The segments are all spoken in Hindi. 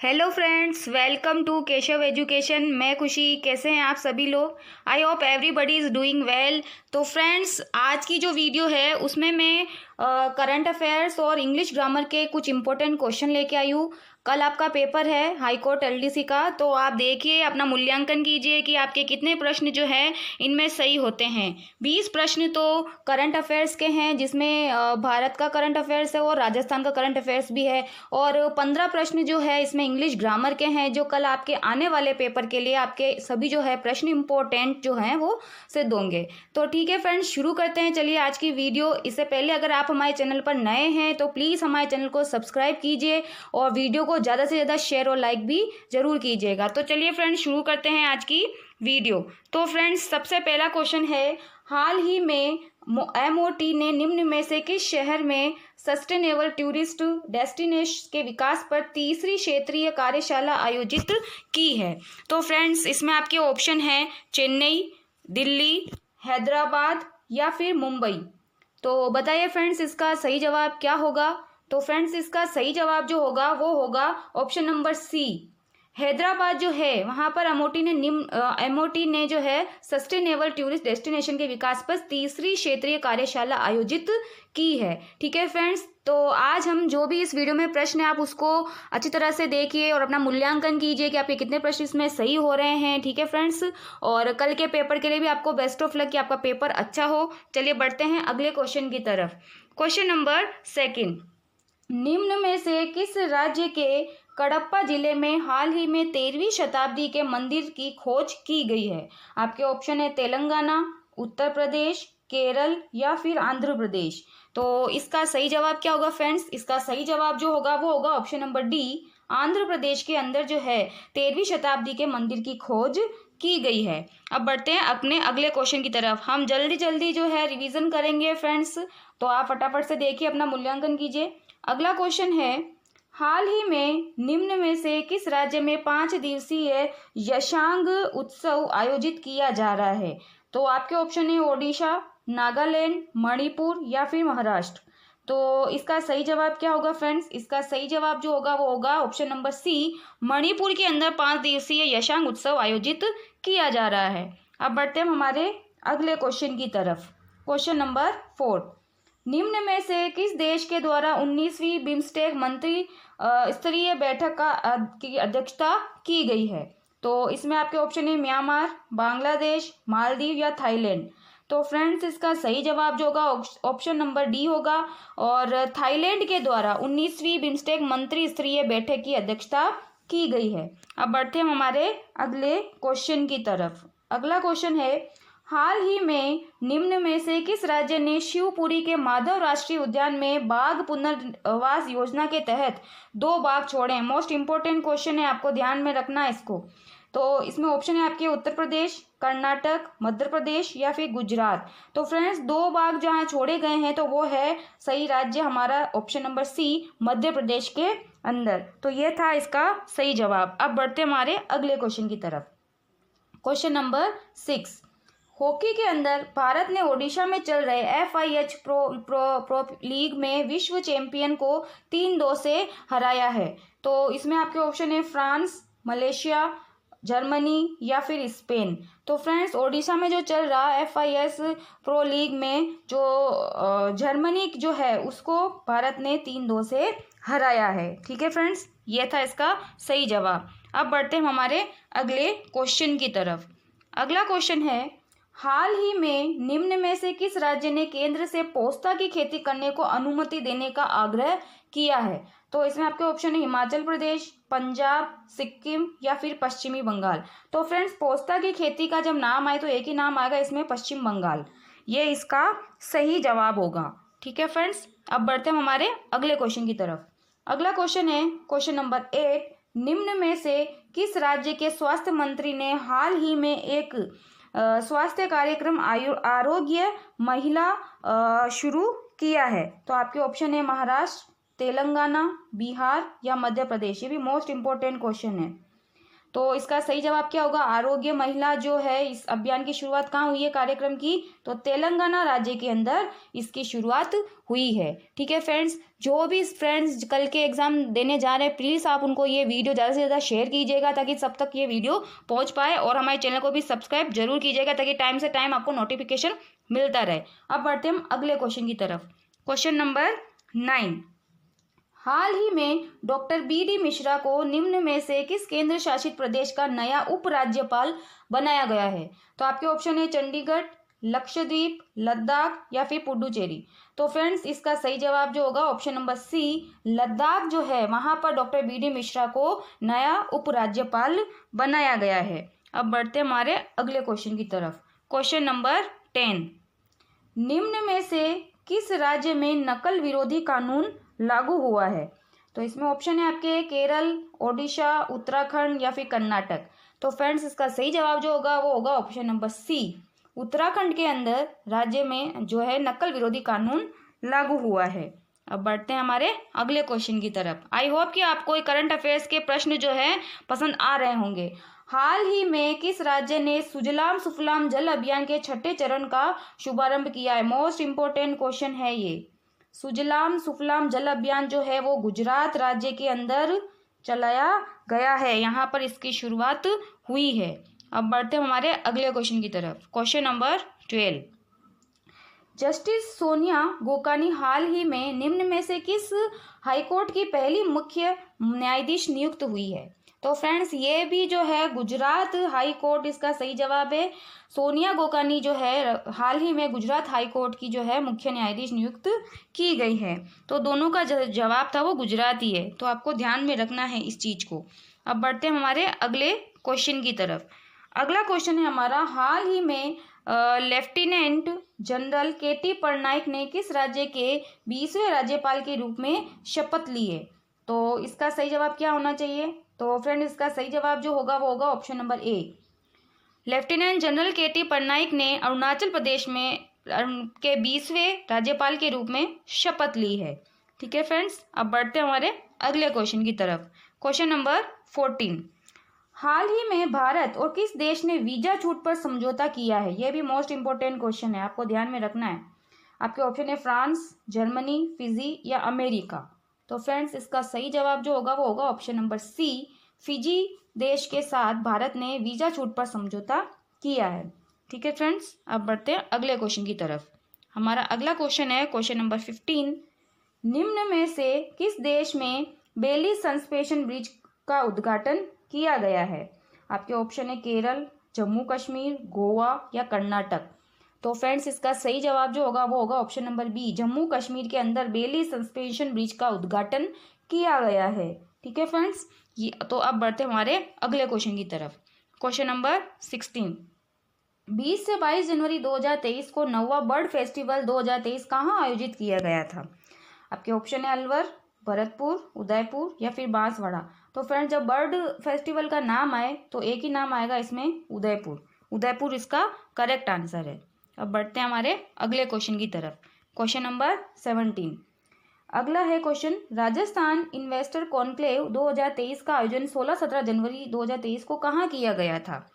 Hello friends, welcome to Keshav education. मैं खुशी। कैसे हैं आप सभी लोग? I hope everybody is doing well. तो फ्रेंड्स, आज की जो वीडियो है उसमें मैं करंट अफेयर्स और इंग्लिश ग्रामर के कुछ इंपॉर्टेंट क्वेश्चन लेके आई हूँ। कल आपका पेपर है हाई कोर्ट एलडीसी का, तो आप देखिए, अपना मूल्यांकन कीजिए कि आपके कितने प्रश्न जो हैं इनमें सही होते हैं। 20 प्रश्न तो करंट अफेयर्स के हैं, जिसमें भारत का करंट अफेयर्स है और राजस्थान का करंट अफेयर्स भी है, और 15 प्रश्न जो है इसमें इंग्लिश ग्रामर के हैं, जो कल आपके आने वाले पेपर के लिए आपके सभी जो है प्रश्न इंपॉर्टेंट जो हैं वो सिद्ध होंगे। तो ठीक है फ्रेंड्स, शुरू करते हैं। चलिए आज की वीडियो। इससे पहले अगर आप हमारे चैनल पर नए हैं तो प्लीज़ हमारे चैनल को सब्सक्राइब कीजिए और वीडियो को ज़्यादा से ज़्यादा शेयर और लाइक भी जरूर कीजिएगा। तो चलिए फ्रेंड्स, शुरू करते हैं आज की वीडियो। तो फ्रेंड्स, सबसे पहला क्वेश्चन है, हाल ही में MOT ने निम्न में से किस शहर में सस्टेनेबल टूरिस्ट डेस्टिनेशन के विकास पर तीसरी क्षेत्रीय कार्यशाला आयोजित की है? तो फ्रेंड्स, इसमें आपके ऑप्शन हैं चेन्नई, दिल्ली, हैदराबाद या फिर मुंबई। तो बताइए फ्रेंड्स, इसका सही जवाब क्या होगा? तो फ्रेंड्स, इसका सही जवाब जो होगा वो होगा ऑप्शन नंबर सी, हैदराबाद जो है वहाँ पर MOT ने जो है सस्टेनेबल टूरिस्ट डेस्टिनेशन के विकास पर तीसरी क्षेत्रीय कार्यशाला आयोजित की है। ठीक है फ्रेंड्स, तो आज हम जो भी इस वीडियो में प्रश्न है आप उसको अच्छी तरह से देखिए और अपना मूल्यांकन कीजिए कि आपके कितने प्रश्न इसमें सही हो रहे हैं। ठीक है फ्रेंड्स, और कल के पेपर के लिए भी आपको बेस्ट ऑफ लक कि आपका पेपर अच्छा हो। चलिए बढ़ते हैं अगले क्वेश्चन की तरफ। क्वेश्चन नंबर 2, निम्न में से किस राज्य के कडप्पा जिले में हाल ही में 13वीं शताब्दी के मंदिर की खोज की गई है? आपके ऑप्शन है तेलंगाना, उत्तर प्रदेश, केरल या फिर आंध्र प्रदेश। तो इसका सही जवाब क्या होगा फ्रेंड्स? इसका सही जवाब जो होगा वो होगा option number D, Andhra Pradesh के अंदर जो है 13वीं शताब्दी के मंदिर की खोज की गई है। अब बढ़ते हैं अपने अगले क्वेश्चन की तरफ। हम जल्दी जल्दी जो है रिवीजन करेंगे फ्रेंड्स, तो आप फटाफट से देखिए, अपना मूल्यांकन कीजिए। अगला क्वेश्चन है, हाल ही में निम्न में से किस राज्य में 5 दिवसीय यशांग उत्सव आयोजित किया जा रहा है? तो आपके ऑप्शन है ओडिशा, नागालैंड, मणिपुर या फिर महाराष्ट्र। तो इसका सही जवाब क्या होगा फ्रेंड्स? इसका सही जवाब जो होगा वो होगा ऑप्शन नंबर सी, मणिपुर के अंदर 5 दिवसीय यशांग उत्सव आयोजित किया जा रहा है। अब बढ़ते हैं हमारे अगले क्वेश्चन की तरफ। क्वेश्चन नंबर 4, निम्न में से किस देश के द्वारा 19वीं बिम्स्टेक मंत्री स्तरीय बैठक की अध्यक्षता की गई है? तो इसमें आपके ऑप्शन है म्यांमार, बांग्लादेश, मालदीव या थाईलैंड। तो फ्रेंड्स, इसका सही जवाब जो होगा ऑप्शन नंबर डी होगा, और थाईलैंड के द्वारा 19वीं बिम्स्टेक मंत्री स्तरीय बैठक की अध्यक्षता की गई है। अब बढ़ते हैं हमारे अगले क्वेश्चन की तरफ। अगला क्वेश्चन है, हाल ही में निम्न में से किस राज्य ने शिवपुरी के माधव राष्ट्रीय उद्यान में बाघ पुनर्वास योजना के तहत 2 बाघ छोड़े? मोस्ट इंपोर्टेंट क्वेश्चन है, आपको ध्यान में रखना है इसको। तो इसमें ऑप्शन है आपके उत्तर प्रदेश, कर्नाटक, मध्य प्रदेश या फिर गुजरात। तो फ्रेंड्स, 2 बाघ जहाँ छोड़े गए हैं तो वो है सही राज्य हमारा option number C, Madhya Pradesh के अंदर। तो ये था इसका सही जवाब। अब बढ़ते हमारे अगले क्वेश्चन की तरफ। क्वेश्चन नंबर 6, हॉकी के अंदर भारत ने ओडिशा में चल रहे FIH प्रो लीग में विश्व चैंपियन को 3-2 से हराया है। तो इसमें आपके ऑप्शन है फ्रांस, मलेशिया, जर्मनी या फिर स्पेन। तो फ्रेंड्स, ओडिशा में जो चल रहा FIH प्रो लीग में जो जर्मनी जो है उसको भारत ने 3-2 से हराया है। ठीक है फ्रेंड्स, ये था इसका सही जवाब। अब बढ़ते हैं हमारे अगले क्वेश्चन की तरफ। अगला क्वेश्चन है, हाल ही में निम्न में से किस राज्य ने केंद्र से पोस्ता की खेती करने को अनुमति देने का आग्रह किया है? तो इसमें आपके ऑप्शन है हिमाचल प्रदेश, पंजाब, सिक्किम या फिर पश्चिमी बंगाल। तो फ्रेंड्स, पोस्ता की खेती का जब नाम आए तो एक ही नाम आएगा इसमें, पश्चिम बंगाल। ये इसका सही जवाब होगा। ठीक है फ्रेंड्स, अब बढ़ते हैं हमारे अगले क्वेश्चन की तरफ। अगला क्वेश्चन है क्वेश्चन नंबर 8, निम्न में से किस राज्य के स्वास्थ्य मंत्री ने हाल ही में एक स्वास्थ्य कार्यक्रम आरोग्य महिला शुरू किया है? तो आपके ऑप्शन है महाराष्ट्र, तेलंगाना, बिहार या मध्य प्रदेश। ये भी मोस्ट इंपोर्टेंट क्वेश्चन है। तो इसका सही जवाब क्या होगा? आरोग्य महिला जो है, इस अभियान की शुरुआत कहाँ हुई है कार्यक्रम की? तो तेलंगाना राज्य के अंदर इसकी शुरुआत हुई है। ठीक है फ्रेंड्स, जो भी फ्रेंड्स कल के एग्जाम देने जा रहे हैं, प्लीज़ आप उनको ये वीडियो ज़्यादा से ज़्यादा शेयर कीजिएगा ताकि सब तक ये वीडियो पहुंच पाए, और हमारे चैनल को भी सब्सक्राइब जरूर कीजिएगा ताकि टाइम से टाइम आपको नोटिफिकेशन मिलता रहे। अब बढ़ते हम अगले क्वेश्चन की तरफ। क्वेश्चन नंबर 9, हाल ही में डॉक्टर बी.डी. मिश्रा को निम्न में से किस केंद्र शासित प्रदेश का नया उपराज्यपाल बनाया गया है? तो आपके ऑप्शन है चंडीगढ़, लक्षद्वीप, लद्दाख या फिर पुडुचेरी। तो फ्रेंड्स इसका सही जवाब जो होगा ऑप्शन नंबर सी, लद्दाख जो है वहां पर डॉक्टर बी.डी. मिश्रा को नया उपराज्यपाल बनाया गया है। अब बढ़ते हमारे अगले क्वेश्चन की तरफ। क्वेश्चन नंबर 10, निम्न में से किस राज्य में नकल विरोधी कानून लागू हुआ है? तो इसमें ऑप्शन है आपके केरल, ओडिशा, उत्तराखंड या फिर कर्नाटक। तो फ्रेंड्स इसका सही जवाब जो होगा वो होगा ऑप्शन नंबर सी, उत्तराखंड के अंदर राज्य में जो है नकल विरोधी कानून लागू हुआ है। अब बढ़ते हैं हमारे अगले क्वेश्चन की तरफ। आई होप कि आपको करंट अफेयर्स के प्रश्न जो है पसंद आ रहे होंगे। हाल ही में किस राज्य ने सुजलाम सुफलाम जल अभियान के 6ठे चरण का शुभारंभ किया है? मोस्ट इंपोर्टेंट क्वेश्चन है ये। सुजलाम सुफलाम जल अभियान जो है वो गुजरात राज्य के अंदर चलाया गया है, यहाँ पर इसकी शुरुआत हुई है। अब बढ़ते हैं हमारे अगले क्वेश्चन की तरफ। Question number 12, justice Sonia Gokani हाल ही में निम्न में से किस हाईकोर्ट की पहली मुख्य न्यायाधीश नियुक्त हुई है? तो फ्रेंड्स ये भी जो है गुजरात हाई कोर्ट इसका सही जवाब है। सोनिया गोकानी जो है हाल ही में गुजरात हाई कोर्ट की जो है मुख्य न्यायाधीश नियुक्त की गई है। तो दोनों का जवाब था वो गुजरात ही है, तो आपको ध्यान में रखना है इस चीज को। अब बढ़ते हैं हमारे अगले क्वेश्चन की तरफ। अगला क्वेश्चन है हमारा, हाल ही में लेफ्टिनेंट जनरल के.टी. पटनायक ने किस राज्य के 20वें राज्यपाल के रूप में शपथ ली है? तो इसका सही जवाब क्या होना चाहिए? तो फ्रेंड इसका सही जवाब जो होगा वो होगा option number A, lieutenant general K.T.. Patnaik ने अरुणाचल प्रदेश में के 20वें राज्यपाल के रूप में शपथ ली है। ठीक है फ्रेंड्स, अब बढ़ते हैं हमारे अगले क्वेश्चन की तरफ। क्वेश्चन नंबर 14, हाल ही में भारत और किस देश ने वीजा छूट पर समझौता किया है? यह भी मोस्ट इंपोर्टेंट क्वेश्चन है, आपको ध्यान में रखना है। आपके ऑप्शन है फ्रांस, जर्मनी, फिजी या अमेरिका। तो फ्रेंड्स इसका सही जवाब जो होगा वो होगा ऑप्शन नंबर सी, फिजी देश के साथ भारत ने वीजा छूट पर समझौता किया है। ठीक है फ्रेंड्स, अब बढ़ते हैं अगले क्वेश्चन की तरफ। हमारा अगला क्वेश्चन है क्वेश्चन नंबर 15, निम्न में से किस देश में बेली सस्पेंशन ब्रिज का उद्घाटन किया गया है? आपके ऑप्शन है केरल, जम्मू कश्मीर, गोवा या कर्नाटक। तो फ्रेंड्स इसका सही जवाब जो होगा वो होगा option number B, Jammu Kashmir के अंदर बेली सस्पेंशन ब्रिज का उद्घाटन किया गया है। ठीक है फ्रेंड्स, ये तो अब बढ़ते हमारे अगले क्वेश्चन की तरफ। क्वेश्चन नंबर 16, 20 से 22 जनवरी 2023 को नौवा बर्ड फेस्टिवल 2023 कहाँ आयोजित किया गया था? आपके ऑप्शन है अलवर, भरतपुर, उदयपुर या फिर बांसवाड़ा। तो फ्रेंड्स जब बर्ड फेस्टिवल का नाम आए तो एक ही नाम आएगा इसमें, उदयपुर। उदयपुर इसका करेक्ट आंसर है। अब बढ़ते हैं हमारे अगले क्वेश्चन की तरफ। क्वेश्चन नंबर 17, अगला है क्वेश्चन, राजस्थान इन्वेस्टर कॉन्क्लेव 2023 का आयोजन 16-17 जनवरी 2023 को कहाँ किया गया था?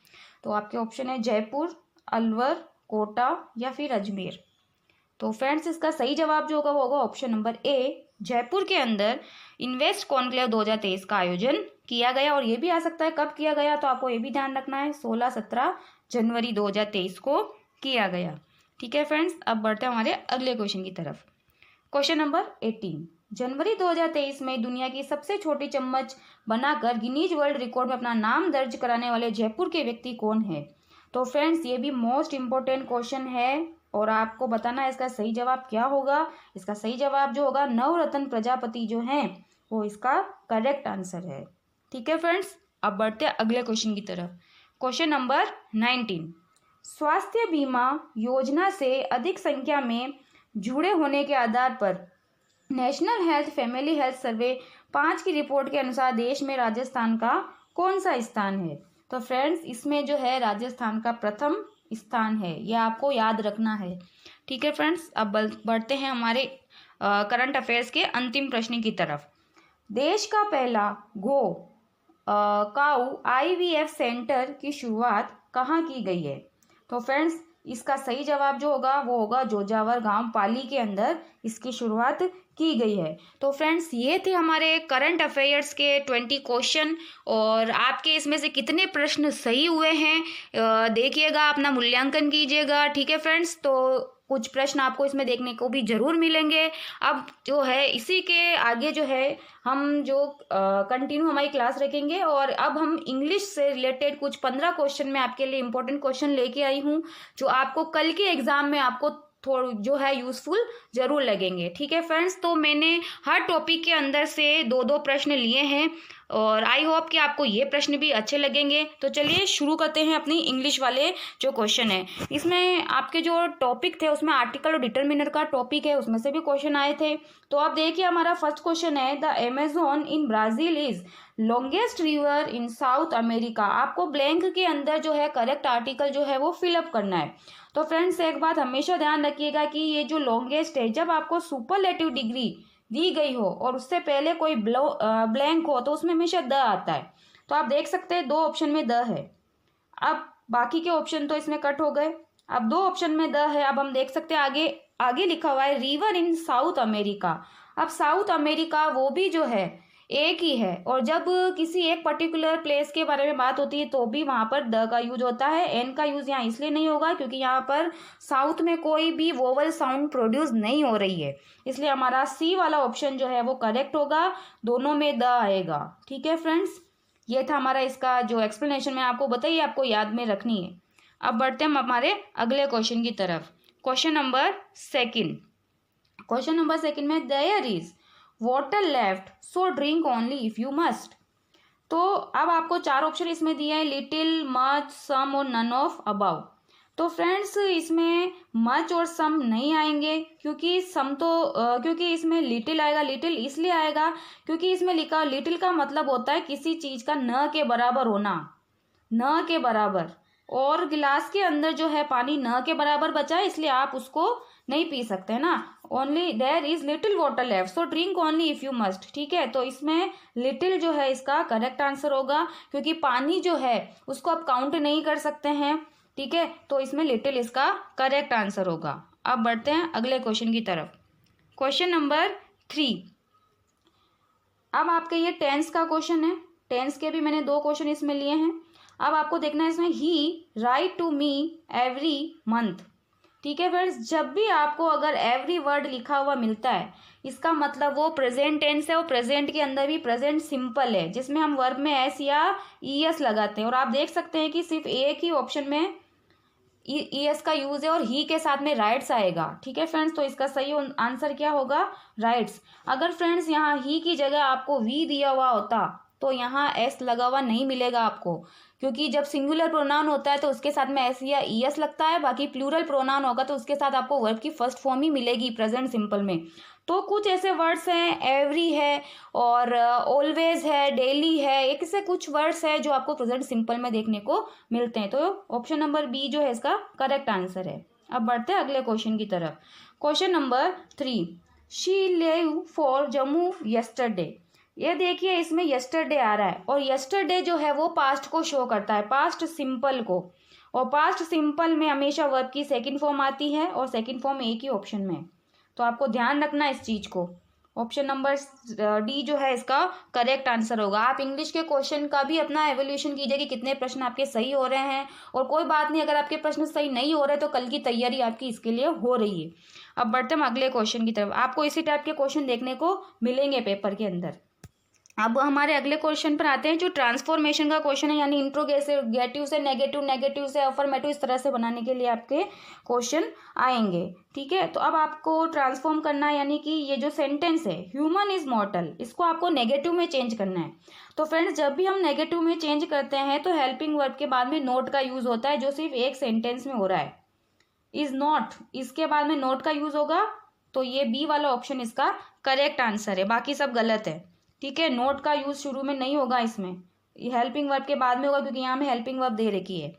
तो आपके ऑप्शन है जयपुर, अलवर, कोटा या फिर अजमेर। तो फ्रेंड्स इसका सही जवाब जो होगा वो होगा ऑप्शन नंबर ए, जयपुर के अंदर इन्वेस्ट कॉन्क्लेव 2023 का आयोजन किया गया। और ये भी आ सकता है कब किया गया, तो आपको ये भी ध्यान रखना है 16-17 जनवरी 2023 को किया गया। ठीक है फ्रेंड्स, अब बढ़ते हैं हमारे अगले क्वेश्चन की तरफ। क्वेश्चन नंबर 18, जनवरी 2023 में दुनिया की सबसे छोटी चम्मच बनाकर गिनीज वर्ल्ड रिकॉर्ड में अपना नाम दर्ज कराने वाले जयपुर के व्यक्ति कौन है? तो फ्रेंड्स ये भी मोस्ट इंपोर्टेंट क्वेश्चन है और आपको बताना है इसका सही जवाब क्या होगा। इसका सही जवाब जो होगा नवरत्न प्रजापति जो हैं वो इसका करेक्ट आंसर है। ठीक है फ्रेंड्स, अब बढ़ते हैं अगले क्वेश्चन की तरफ। क्वेश्चन नंबर 19, स्वास्थ्य बीमा योजना से अधिक संख्या में जुड़े होने के आधार पर national health family health survey 5 की रिपोर्ट के अनुसार देश में राजस्थान का कौन सा स्थान है? तो फ्रेंड्स इसमें जो है राजस्थान का प्रथम स्थान है, यह आपको याद रखना है। ठीक है फ्रेंड्स, अब बढ़ते हैं हमारे करंट अफेयर्स के अंतिम प्रश्न की तरफ। देश का पहला गो काऊ IVF सेंटर की शुरुआत कहाँ की गई है? तो फ्रेंड्स इसका सही जवाब जो होगा वो होगा जोजावर गांव पाली के अंदर इसकी शुरुआत की गई है। तो फ्रेंड्स ये थे हमारे करंट अफेयर्स के 20 क्वेश्चन और आपके इसमें से कितने प्रश्न सही हुए हैं देखिएगा, अपना मूल्यांकन कीजिएगा। ठीक है फ्रेंड्स, तो कुछ प्रश्न आपको इसमें देखने को भी जरूर मिलेंगे। अब जो है इसी के आगे जो है हम जो कंटिन्यू हमारी क्लास रखेंगे और अब हम इंग्लिश से रिलेटेड कुछ 15 क्वेश्चन में आपके लिए इंपॉर्टेंट क्वेश्चन लेके आई हूँ जो आपको कल के एग्जाम में आपको थोड़ा जो है यूजफुल जरूर लगेंगे। ठीक है फ्रेंड्स, तो मैंने हर टॉपिक के अंदर से दो दो प्रश्न लिए हैं और आई होप कि आपको ये प्रश्न भी अच्छे लगेंगे। तो चलिए शुरू करते हैं अपनी इंग्लिश वाले जो क्वेश्चन है। इसमें आपके जो टॉपिक थे उसमें आर्टिकल और डिटर्मिनर का टॉपिक है, उसमें से भी क्वेश्चन आए थे। तो आप देखिए हमारा फर्स्ट क्वेश्चन है, the Amazon in Brazil is longest river in south America. आपको ब्लैंक के अंदर जो है करेक्ट आर्टिकल जो है वो फिलअप करना है। तो फ्रेंड्स एक बात हमेशा ध्यान रखिएगा कि ये जो लॉन्गेस्ट है, जब आपको सुपरलेटिव डिग्री दी गई हो और उससे पहले कोई ब्लैंक हो तो उसमें हमेशा द आता है। तो आप देख सकते हैं 2 ऑप्शन में द है। अब बाकी के ऑप्शन तो इसमें कट हो गए, अब 2 ऑप्शन में द है। अब हम देख सकते हैं आगे आगे लिखा हुआ है रिवर इन साउथ अमेरिका। अब साउथ अमेरिका वो भी जो है एक ही है और जब किसी एक पर्टिकुलर प्लेस के बारे में बात होती है तो भी वहां पर द का यूज होता है। एन का यूज यहाँ इसलिए नहीं होगा क्योंकि यहाँ पर साउथ में कोई भी वोवल साउंड प्रोड्यूस नहीं हो रही है, इसलिए हमारा सी वाला ऑप्शन जो है वो करेक्ट होगा, दोनों में द आएगा। ठीक है फ्रेंड्स, ये था हमारा इसका जो एक्सप्लेनेशन मैं आपको बताइए, आपको याद में रखनी है। अब बढ़ते हम हमारे अगले क्वेश्चन की तरफ। क्वेश्चन नंबर सेकंड में there is water left so drink only if you must. तो अब आपको 4 ऑप्शन इसमें दिए हैं, लिटिल, मच, सम और नन ऑफ अबाउ। तो फ्रेंड्स इसमें मच और सम नहीं आएंगे क्योंकि सम तो क्योंकि इसमें लिटिल आएगा। लिटिल इसलिए आएगा क्योंकि इसमें लिखा लिटिल का मतलब होता है किसी चीज का न के बराबर होना, न के बराबर, और गिलास के अंदर जो है पानी न के बराबर बचा है इसलिए आप उसको नहीं पी सकते ना। Only there is little water left so drink only if you must. ठीक है, तो इसमें लिटिल जो है इसका करेक्ट आंसर होगा क्योंकि पानी जो है उसको आप काउंट नहीं कर सकते हैं। ठीक है, तो इसमें लिटिल इसका करेक्ट आंसर होगा। अब बढ़ते हैं अगले क्वेश्चन की तरफ। Question number 3। अब आपके ये टेंस का क्वेश्चन है, टेंस के भी मैंने 2 क्वेश्चन इसमें लिए हैं। अब आपको देखना है इसमें ही right to me every month. ठीक है फ्रेंड्स, जब भी आपको अगर एवरी वर्ड लिखा हुआ मिलता है इसका मतलब वो प्रेजेंट टेंस है और प्रेजेंट के अंदर भी प्रेजेंट सिंपल है जिसमें हम वर्ब में एस या ईएस लगाते हैं। और आप देख सकते हैं कि सिर्फ एक ही ऑप्शन में ईएस का यूज है और ही के साथ में राइट्स आएगा। ठीक है फ्रेंड्स, तो इसका सही आंसर क्या होगा, राइट्स। अगर फ्रेंड्स यहाँ ही की जगह आपको वी दिया हुआ होता तो यहाँ एस लगा हुआ नहीं मिलेगा आपको, क्योंकि जब सिंगुलर प्रोनाउन होता है तो उसके साथ में एस या ईएस लगता है, बाकी प्लूरल प्रोनाउन होगा तो उसके साथ आपको वर्ब की फर्स्ट फॉर्म ही मिलेगी प्रेजेंट सिंपल में। तो कुछ ऐसे वर्ड्स हैं, एवरी है और ऑलवेज है, डेली है, एक से कुछ वर्ड्स है जो आपको प्रेजेंट सिंपल में देखने को मिलते हैं। तो ऑप्शन नंबर बी जो है इसका करेक्ट आंसर है। अब बढ़ते हैं अगले क्वेश्चन की तरफ। क्वेश्चन नंबर 3, शी लेव फॉर जम्मू यस्टरडे। ये देखिए इसमें यस्टरडे आ रहा है और यस्टरडे जो है वो पास्ट को शो करता है, पास्ट सिंपल को, और पास्ट सिंपल में हमेशा वर्ब की सेकंड फॉर्म आती है और सेकंड फॉर्म एक ही ऑप्शन में। तो आपको ध्यान रखना है इस चीज को। ऑप्शन नंबर डी जो है इसका करेक्ट आंसर होगा। आप इंग्लिश के क्वेश्चन का भी अपना एवोल्यूशन कीजिए कि कितने प्रश्न आपके सही हो रहे हैं, और कोई बात नहीं अगर आपके प्रश्न सही नहीं हो रहे तो कल की तैयारी आपकी इसके लिए हो रही है। अब बढ़ते हम अगले क्वेश्चन की तरफ। आपको इसी टाइप के क्वेश्चन देखने को मिलेंगे पेपर के अंदर। अब हमारे अगले क्वेश्चन पर आते हैं जो ट्रांसफॉर्मेशन का क्वेश्चन है, यानी इंट्रोगेटिव से नेगेटिव, नेगेटिव से अफर्मेटिव, इस तरह से बनाने के लिए आपके क्वेश्चन आएंगे। ठीक है, तो अब आपको ट्रांसफॉर्म करना है, यानी कि ये जो सेंटेंस है ह्यूमन इज मॉर्टल, इसको आपको नेगेटिव में चेंज करना है। तो फ्रेंड्स जब भी हम नेगेटिव में चेंज करते हैं तो हेल्पिंग वर्ब के बाद में नोट का यूज होता है जो सिर्फ एक सेंटेंस में हो रहा है। इज नॉट, इसके बाद में नोट का यूज होगा, तो ये बी वाला ऑप्शन इसका करेक्ट आंसर है, बाकी सब गलत है। ठीक है, नोट का यूज शुरू में नहीं होगा, इसमें हेल्पिंग वर्ब के बाद में होगा क्योंकि यहाँ में हेल्पिंग वर्ब दे रखी है।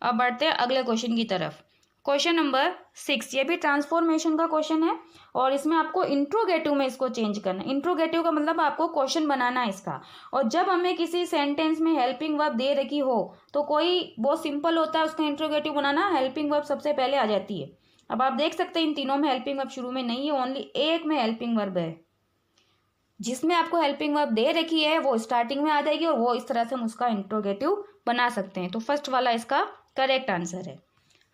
अब बढ़ते हैं अगले क्वेश्चन की तरफ। क्वेश्चन नंबर 6, ये भी ट्रांसफॉर्मेशन का क्वेश्चन है और इसमें आपको इंट्रोगेटिव में इसको चेंज करना है। इंट्रोगेटिव का मतलब आपको क्वेश्चन बनाना है इसका। और जब हमें किसी सेंटेंस में हेल्पिंग वर्ब दे रखी हो तो कोई बहुत सिंपल होता है उसका इंट्रोगेटिव बनाना, हेल्पिंग वर्ब सबसे पहले आ जाती है। अब आप देख सकते हैं इन तीनों में हेल्पिंग वर्ब शुरू में नहीं है, ओनली एक में हेल्पिंग वर्ब है। जिसमें आपको हेल्पिंग वर्ब दे रखी है वो स्टार्टिंग में आ जाएगी और वो इस तरह से हम उसका इंट्रोगेटिव बना सकते हैं। तो फर्स्ट वाला इसका करेक्ट आंसर है।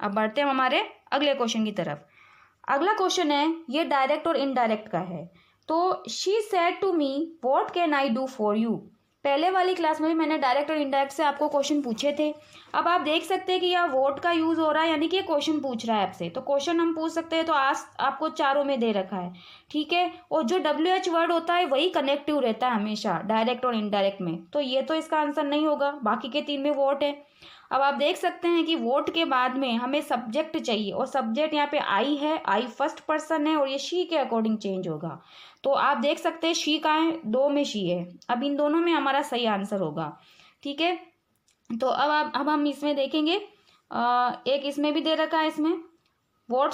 अब बढ़ते हैं हमारे अगले क्वेश्चन की तरफ। अगला क्वेश्चन है, ये डायरेक्ट और इनडायरेक्ट का है। तो she said to me what can I do for you. पहले वाली क्लास में भी मैंने डायरेक्ट और इनडायरेक्ट से आपको क्वेश्चन पूछे थे। अब आप देख सकते हैं कि यहाँ वोट का यूज हो रहा है, यानी कि ये क्वेश्चन पूछ रहा है आपसे। तो क्वेश्चन हम पूछ सकते हैं, तो आज आपको चारों में दे रखा है, ठीक है। और जो WH वर्ड होता है वही कनेक्टिव रहता है हमेशा डायरेक्ट और इनडायरेक्ट में। तो ये तो इसका आंसर नहीं होगा, बाकी के 3 में वोट है। अब आप देख सकते हैं कि वोट के बाद में हमें सब्जेक्ट चाहिए और सब्जेक्ट यहाँ पे आई है, आई फर्स्ट पर्सन है और ये शी के अकॉर्डिंग चेंज होगा। तो आप देख सकते हैं शी का है, 2 में शी है। अब इन दोनों में हमारा सही आंसर होगा, ठीक है। तो अब हम इसमें देखेंगे, एक इसमें भी दे रखा है, इसमें वोट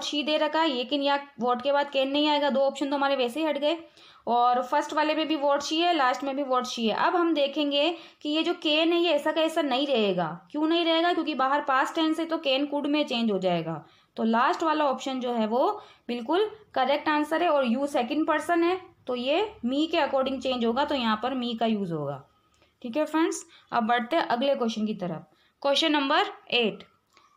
शी दे रखा है, लेकिन यहाँ वोट के बाद कैन नहीं आएगा, 2 ऑप्शन तो हमारे वैसे ही हट गए। और फर्स्ट वाले में भी वोट शी है, लास्ट में भी वोट शी है। अब हम देखेंगे कि ये जो कैन है ये ऐसा का ऐसा नहीं रहेगा। क्यों नहीं रहेगा? क्योंकि बाहर पास्ट टेंस है तो कैन कुड में चेंज हो जाएगा। तो लास्ट वाला ऑप्शन जो है वो बिल्कुल करेक्ट आंसर है। और यू सेकंड पर्सन है तो ये मी के अकॉर्डिंग चेंज होगा, तो यहाँ पर मी का यूज होगा, ठीक है फ्रेंड्स। अब बढ़ते हैं अगले क्वेश्चन की तरफ। Question number 8,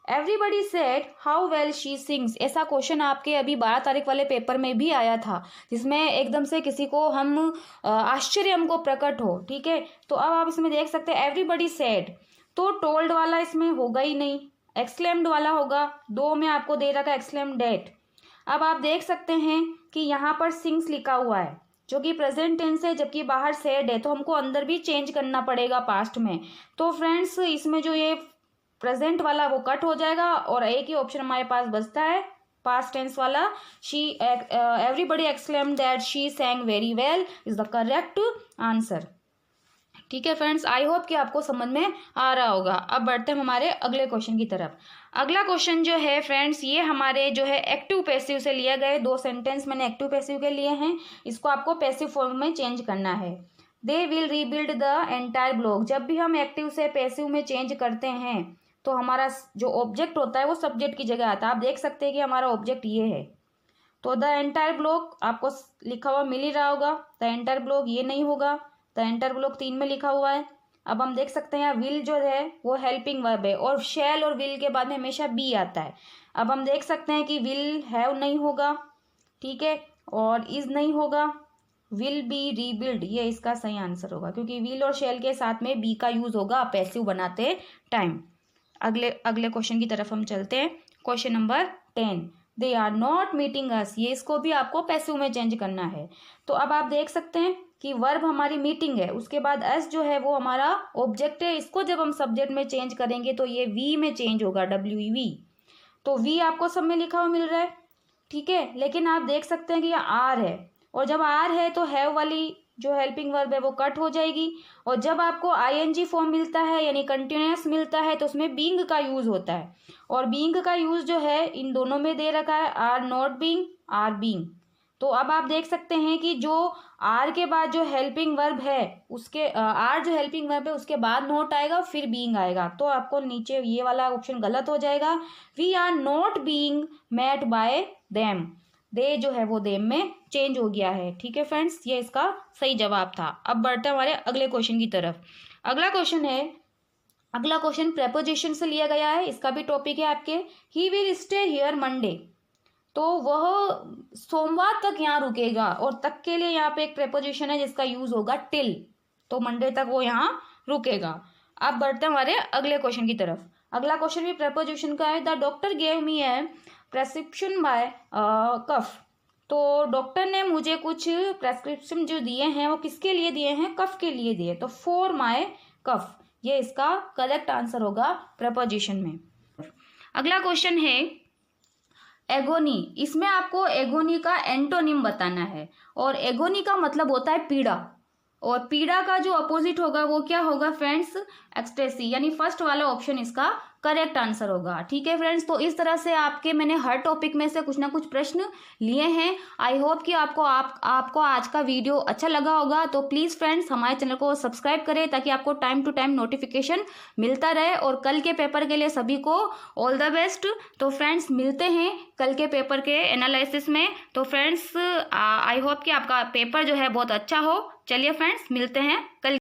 everybody said how well she sings. ऐसा क्वेश्चन आपके अभी 12 तारीख वाले पेपर में भी आया था, जिसमें एकदम से किसी को हम आश्चर्य हमको प्रकट हो, ठीक है। तो अब आप इसमें देख सकते हैं एवरीबडी सेड, तो टोल्ड वाला इसमें होगा ही नहीं, एक्सक्लेम्ड वाला होगा। 2 में आपको दे रखा है एक्सक्लेम्ड डेट। अब आप देख सकते हैं कि यहाँ पर सिंग्स लिखा हुआ है जो कि प्रेजेंट टेंस है, जबकि बाहर सेड है, तो हमको अंदर भी चेंज करना पड़ेगा पास्ट में। तो फ्रेंड्स इसमें जो ये प्रेजेंट वाला वो कट हो जाएगा और एक ही ऑप्शन हमारे पास बचता है पास्ट टेंस वाला। She everybody exclaimed that she सैंग very well is the correct answer, ठीक है फ्रेंड्स। आई होप कि आपको समझ में आ रहा होगा। अब बढ़ते हैं हमारे अगले क्वेश्चन की तरफ। अगला क्वेश्चन जो है फ्रेंड्स ये हमारे जो है एक्टिव पैसिव से लिए गए 2 सेंटेंस मैंने एक्टिव पैसिव के लिए हैं, इसको आपको पैसिव फॉर्म में चेंज करना है। They will rebuild the entire block. जब भी हम एक्टिव से पैसिव में चेंज करते हैं तो हमारा जो ऑब्जेक्ट होता है वो सब्जेक्ट की जगह आता है। आप देख सकते हैं कि हमारा ऑब्जेक्ट ये है, तो द एंटायर ब्लॉक आपको लिखा हुआ मिल ही रहा होगा। द एंटायर ब्लॉक ये नहीं होगा, द एंटायर ब्लॉक 3 में लिखा हुआ है। अब हम देख सकते हैं यहाँ विल जो है वो हेल्पिंग वर्ब है और शैल और विल के बाद में हमेशा बी आता है। अब हम देख सकते हैं कि विल हैव नहीं होगा, ठीक है, और इज नहीं होगा, विल बी रीबिल्ड ये इसका सही आंसर होगा, क्योंकि विल और शैल के साथ में बी का यूज होगा पैसिव बनाते टाइम। अगले क्वेश्चन की तरफ हम चलते हैं। Question number 10, they are not meeting us. ये इसको भी आपको पैसिव में चेंज करना है। तो अब आप देख सकते हैं कि वर्ब हमारी मीटिंग है, उसके बाद अस जो है वो हमारा ऑब्जेक्ट है। इसको जब हम सब्जेक्ट में चेंज करेंगे तो ये वी में चेंज होगा, WV। तो वी आपको सब में लिखा हुआ मिल रहा है, ठीक है। लेकिन आप देख सकते हैं कि यहाँ आर है, और जब आर है तो हैव वाली जो हेल्पिंग वर्ब है वो कट हो जाएगी। और जब आपको ING फॉर्म मिलता है यानी कंटिन्यूअस मिलता है तो उसमें बीइंग का यूज होता है, और बीइंग का यूज जो है इन दोनों में दे रखा है, are not being, are being. तो अब आप देख सकते हैं कि जो आर के बाद जो हेल्पिंग वर्ब है उसके आर जो हेल्पिंग वर्ब है उसके बाद नॉट आएगा फिर बीइंग आएगा। तो आपको नीचे ये वाला ऑप्शन गलत हो जाएगा। We are not being met by them, they जो है वो देम में चेंज हो गया है, ठीक है फ्रेंड्स। ये इसका सही जवाब था। अब बढ़ते हैं हमारे अगले क्वेश्चन की तरफ। अगला क्वेश्चन प्रेपोजिशन से लिया गया है, इसका भी टॉपिक है आपके, he will stay here Monday. तो वह सोमवार तक यहाँ रुकेगा, और तक के लिए यहाँ पे एक प्रेपोजिशन है जिसका यूज होगा टिल, तो मंडे तक वो यहाँ रुकेगा। अब बढ़ते हैं हमारे अगले क्वेश्चन की तरफ। अगला क्वेश्चन भी प्रेपोजिशन का है। The doctor gave me a prescription by cough. तो डॉक्टर ने मुझे कुछ प्रेस्क्रिप्शन जो दिए हैं वो किसके लिए दिए हैं? कफ के लिए दिए, तो फॉर माय कफ ये इसका करेक्ट आंसर होगा प्रेपोजिशन में। अगला क्वेश्चन है एगोनी। इसमें आपको एगोनी का एंटोनिम बताना है, और एगोनी का मतलब होता है पीड़ा, और पीड़ा का जो अपोजिट होगा वो क्या होगा फ्रेंड्स? एक्सटेसी, यानी फर्स्ट वाला ऑप्शन इसका करेक्ट आंसर होगा। ठीक है फ्रेंड्स, तो इस तरह से आपके मैंने हर टॉपिक में से कुछ ना कुछ प्रश्न लिए हैं। आई होप कि आपको आज का वीडियो अच्छा लगा होगा। तो प्लीज़ फ्रेंड्स हमारे चैनल को सब्सक्राइब करें ताकि आपको टाइम टू टाइम नोटिफिकेशन मिलता रहे। और कल के पेपर के लिए सभी को ऑल द बेस्ट। तो फ्रेंड्स मिलते हैं कल के पेपर के एनालिसिस में। तो फ्रेंड्स आई होप कि आपका पेपर जो है बहुत अच्छा हो। चलिए फ्रेंड्स मिलते हैं कल।